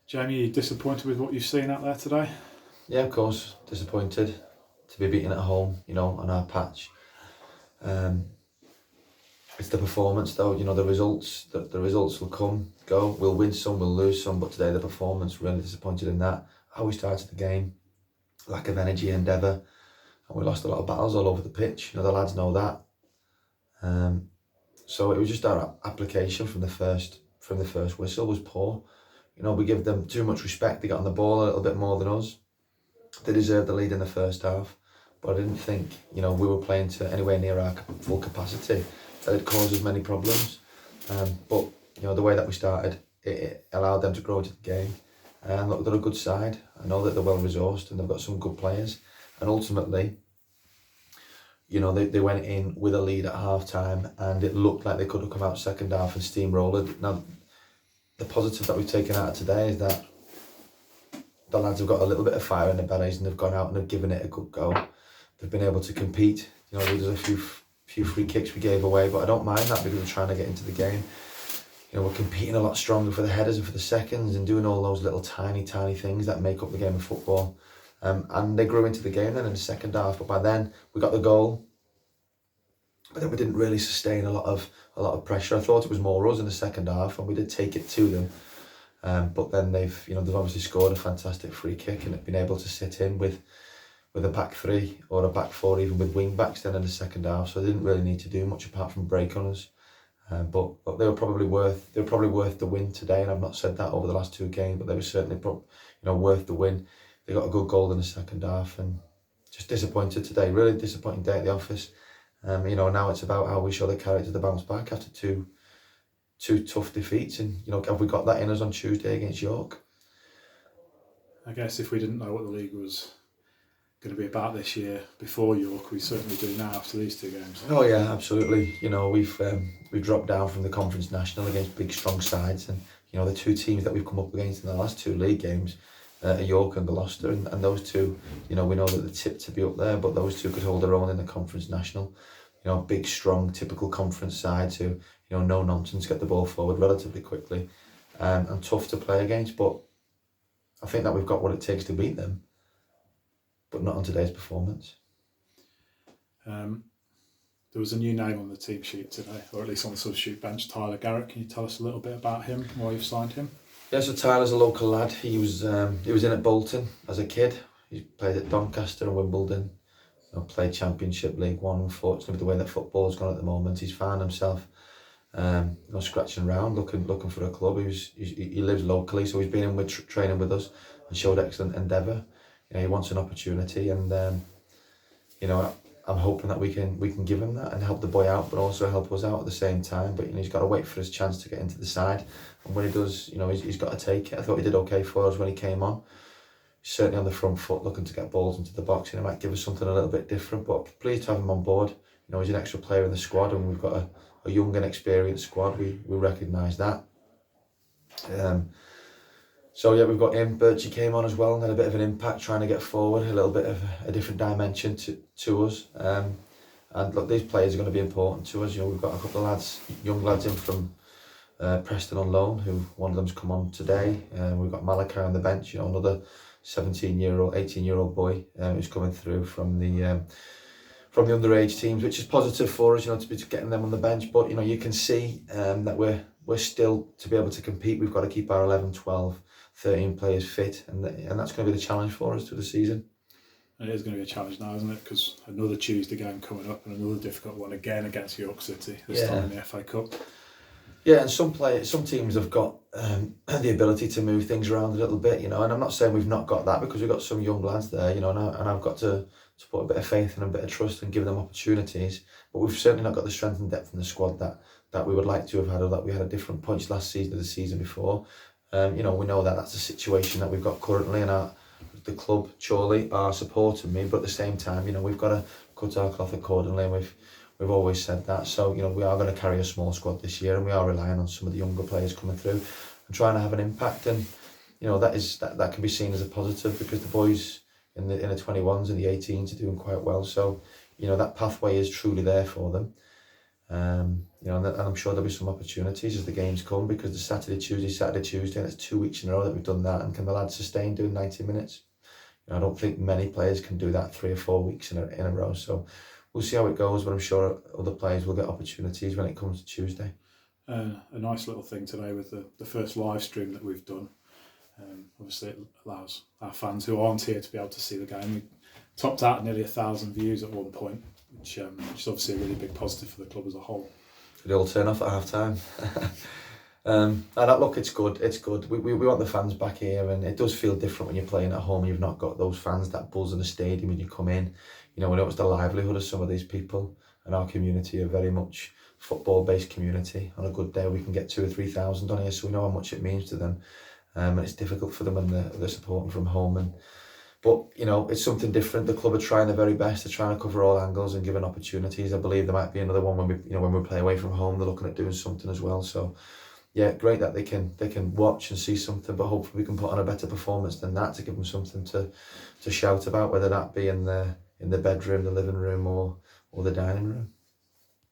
Jamie, are you disappointed with what you've seen out there today? Yeah, of course, disappointed to be beaten at home, on our patch. Um, it's the performance though, the results, the results will come, go, we'll win some, we'll lose some, but today the performance, really disappointed in that. How we started the game, lack of energy, endeavour, and we lost a lot of battles all over the pitch, the lads know that. So it was just our application from the first whistle was poor. We give them too much respect, they got on the ball a little bit more than us. They deserved the lead in the first half, but I didn't think, we were playing to anywhere near our full capacity. That it caused us many problems. But, the way that we started, it allowed them to grow into the game. And look, they're a good side. I know that they're well resourced and they've got some good players. And ultimately, they went in with a lead at half time and it looked like they could have come out second half and steamrolled. Now, the positive that we've taken out of today is that the lads have got a little bit of fire in their bellies and they've gone out and they've given it a good go. They've been able to compete. There's a few free kicks we gave away, but I don't mind that because we're trying to get into the game. We're competing a lot stronger for the headers and for the seconds and doing all those little tiny things that make up the game of football. And they grew into the game then in the second half, but by then we got the goal. But then we didn't really sustain a lot of pressure. I thought it was more us in the second half, and we did take it to them. But then they've obviously scored a fantastic free kick and have been able to sit in with a back three or a back four, even with wing backs then in the second half. So they didn't really need to do much apart from break on us. But they were probably worth the win today. And I've not said that over the last two games, but they were certainly worth the win. They got a good goal in the second half, and just disappointed today. Really disappointing day at the office. Now it's about how we show the character to bounce back after two tough defeats, and have we got that in us on Tuesday against York? I guess if we didn't know what the league was going to be about this year before York, we certainly do now after these two games. Oh yeah, absolutely. We've dropped down from the Conference National against big strong sides, and the two teams that we've come up against in the last two league games are York and Gloucester, and those two, we know that they're tipped to be up there, but those two could hold their own in the Conference National. Big strong typical conference sides who no nonsense, get the ball forward relatively quickly, and tough to play against. But I think that we've got what it takes to beat them, but not on today's performance. There was a new name on the team sheet today, or at least on the substitute bench, Tyler Garrett. Can you tell us a little bit about him, why you've signed him? Yeah, so Tyler's a local lad. He was in at Bolton as a kid. He played at Doncaster and Wimbledon. Played Championship, League One. Unfortunately, with the way that football's gone at the moment, he's found himself scratching around, looking for a club. He lives locally, so he's been in with training with us and showed excellent endeavour. He wants an opportunity, and I'm hoping that we can give him that and help the boy out, but also help us out at the same time. But he's got to wait for his chance to get into the side, and when he does, he's got to take it. I thought he did okay for us when he came on. Certainly on the front foot, looking to get balls into the box, and it might give us something a little bit different. But pleased to have him on board. He's an extra player in the squad, and we've got a young and experienced squad. We recognise that. So yeah, we've got him. Birchie came on as well and had a bit of an impact, trying to get forward, a little bit of a different dimension to us. And look, these players are going to be important to us. We've got a couple of young lads in from Preston on loan, who one of them's come on today. We've got Malachi on the bench, another 18-year-old boy who's coming through from the underage teams, which is positive for us, to be getting them on the bench. But you can see that we're still, to be able to compete, we've got to keep our 11, 12, 13 players fit, and that's going to be the challenge for us through the season. It is going to be a challenge now, isn't it? Because another Tuesday game coming up and another difficult one again against York City, this time in the FA Cup. Yeah, and some teams have got the ability to move things around a little bit, and I'm not saying we've not got that, because we've got some young lads there, and I've got to put a bit of faith and a bit of trust and give them opportunities. But we've certainly not got the strength and depth in the squad that we would like to have had, or that we had at different points last season or the season before. We know that that's a situation that we've got currently, and the club, Chorley, are supporting me, but at the same time, we've got to cut our cloth accordingly, and we've always said that. So, we are going to carry a small squad this year, and we are relying on some of the younger players coming through and trying to have an impact. And, that can be seen as a positive, because the boys in the 21s and the 18s are doing quite well. So, that pathway is truly there for them. You know, and I'm sure there'll be some opportunities as the games come, because the Saturday, Tuesday, and it's 2 weeks in a row that we've done that. And can the lads sustain doing 90 minutes? You know, I don't think many players can do that 3 or 4 weeks in a row. So we'll see how it goes, but I'm sure other players will get opportunities when it comes to Tuesday. A nice little thing today with the first live stream that we've done. Obviously, it allows our fans who aren't here to be able to see the game. We topped out nearly 1,000 views at one point, which is obviously a really big positive for the club as a whole. They all turn off at half time. And look, it's good. It's good. We want the fans back here, and it does feel different when you're playing at home. You've not got those fans, that buzz in the stadium when you come in. You know, we know it's the livelihood of some of these people, and our community are very much football-based community. On a good day, we can get 2,000 or 3,000 on here, so we know how much it means to them. And it's difficult for them when they're supporting from home. But you know, it's something different. The club are trying their very best. They're trying to cover all angles and giving opportunities. I believe there might be another one when we play away from home. They're looking at doing something as well. So yeah, great that they can watch and see something. But hopefully we can put on a better performance than that to give them something to shout about, whether that be in the bedroom, the living room, or the dining room.